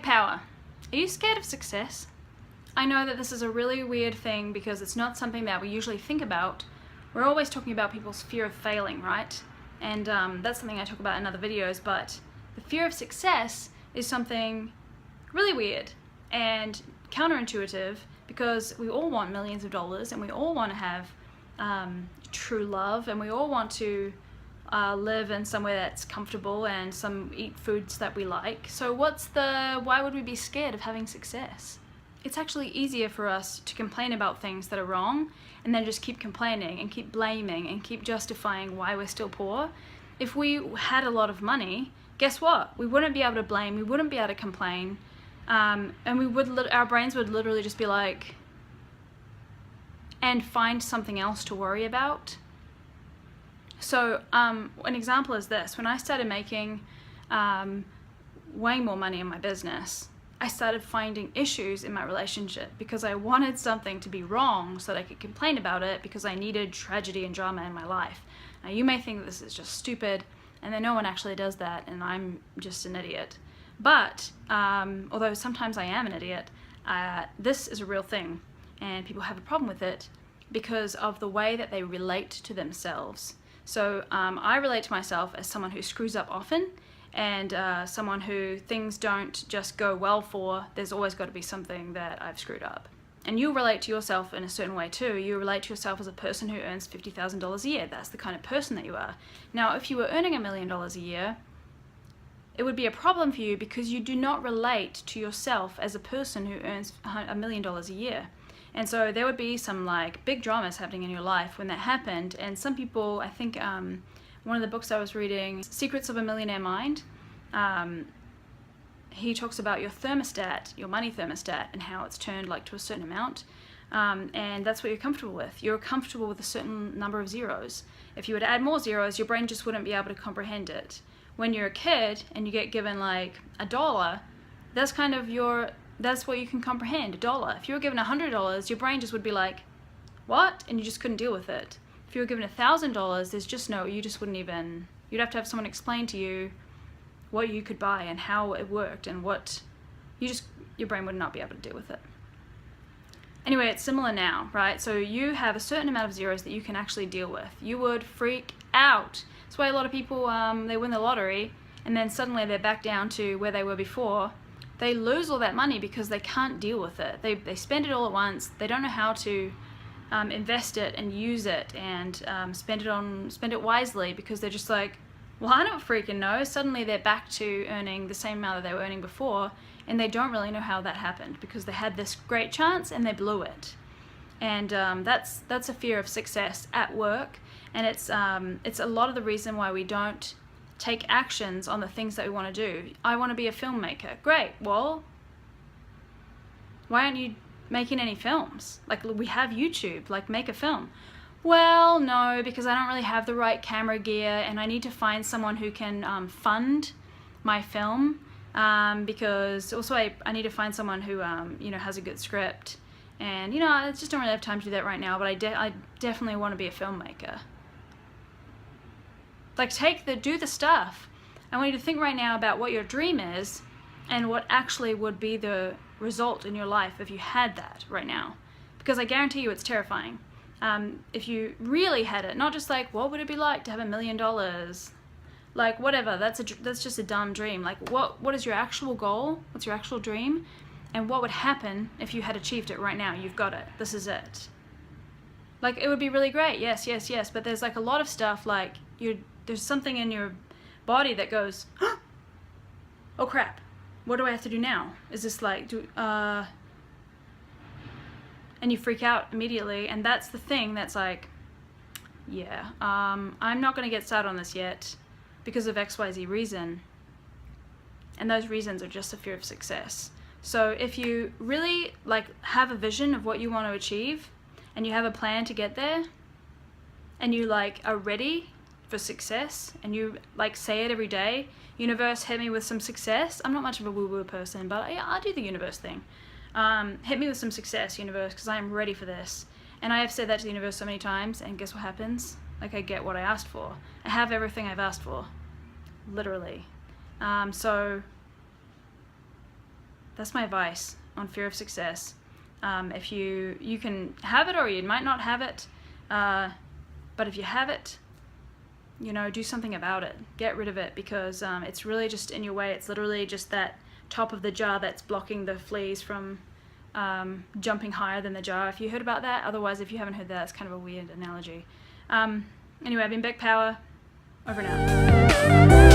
power. Are you scared of success? I know that this is a really weird thing because it's not something that we usually think about. We're always talking about people's fear of failing, right? And that's something I talk about in other videos, but the fear of success is something really weird and counterintuitive because we all want millions of dollars and we all want to have true love and we all want to live in somewhere that's comfortable and eat foods that we like. So why would we be scared of having success? It's actually easier for us to complain about things that are wrong and then just keep complaining and keep blaming and keep justifying why we're still poor. If we had a lot of money, guess what? We wouldn't be able to blame, we wouldn't be able to complain, and our brains would literally just be like, and find something else to worry about. So an example is this: when I started making way more money in my business, I started finding issues in my relationship because I wanted something to be wrong so that I could complain about it because I needed tragedy and drama in my life. Now you may think this is just stupid and that no one actually does that and I'm just an idiot. But although sometimes I am an idiot, this is a real thing and people have a problem with it because of the way that they relate to themselves. So I relate to myself as someone who screws up often and someone who things don't just go well for. There's always got to be something that I've screwed up. And you relate to yourself in a certain way too. You relate to yourself as a person who earns $50,000 a year. That's the kind of person that you are. Now, if you were earning $1 million a year, it would be a problem for you because you do not relate to yourself as a person who earns $1 million a year. And so there would be some like big dramas happening in your life when that happened. And some people, I think one of the books I was reading, Secrets of a Millionaire Mind, he talks about your thermostat, your money thermostat, and how it's turned like to a certain amount. And that's what you're comfortable with. You're comfortable with a certain number of zeros. If you were to add more zeros, your brain just wouldn't be able to comprehend it. When you're a kid and you get given like $1, that's kind of that's what you can comprehend, $1. If you were given $100, your brain just would be like, what? And you just couldn't deal with it. If you were given $1,000, there's just you just wouldn't even, you'd have to have someone explain to you what you could buy and how it worked and your brain would not be able to deal with it. Anyway, it's similar now, right? So you have a certain amount of zeros that you can actually deal with. You would freak out. That's why a lot of people, they win the lottery and then suddenly they're back down to where they were before. They lose all that money because they can't deal with it. They spend it all at once. They don't know how to invest it and use it and spend it wisely because they're just like, well, I don't freaking know. Suddenly they're back to earning the same amount that they were earning before and they don't really know how that happened because they had this great chance and they blew it. And that's a fear of success at work, and it's a lot of the reason why we don't take actions on the things that we want to do. I want to be a filmmaker. Great. Well, why aren't you making any films? Like, we have YouTube, like make a film. Well, no, because I don't really have the right camera gear and I need to find someone who can fund my film because also I need to find someone who has a good script, and I just don't really have time to do that right now, but I definitely want to be a filmmaker. Like, do the stuff. I want you to think right now about what your dream is and what actually would be the result in your life if you had that right now. Because I guarantee you it's terrifying. If you really had it, not just like, what would it be like to have $1 million? Like, whatever, that's just a dumb dream. Like, what is your actual goal? What's your actual dream? And what would happen if you had achieved it right now? You've got it. This is it. Like, it would be really great. Yes, yes, yes. But there's like a lot of stuff like there's something in your body that goes, oh crap, what do I have to do now? Is this like, and you freak out immediately, and that's the thing that's like, yeah, I'm not going to get started on this yet because of XYZ reason, and those reasons are just a fear of success. So if you really like have a vision of what you want to achieve, and you have a plan to get there, and you like are ready for success, and you like say it every day, universe, hit me with some success. I'm not much of a woo-woo person, but yeah, I do the universe thing. Hit me with some success, universe, because I am ready for this. And I have said that to the universe so many times, and guess what happens? Like, I get what I asked for. I have everything I've asked for, literally. So That's my advice on fear of success. If you can have it or you might not have it, but if you have it, do something about it. Get rid of it, because it's really just in your way. It's literally just that top of the jar that's blocking the fleas from jumping higher than the jar. If you heard about that, otherwise if you haven't heard that, it's kind of a weird analogy. Anyway, I've been Beck Power, over and out.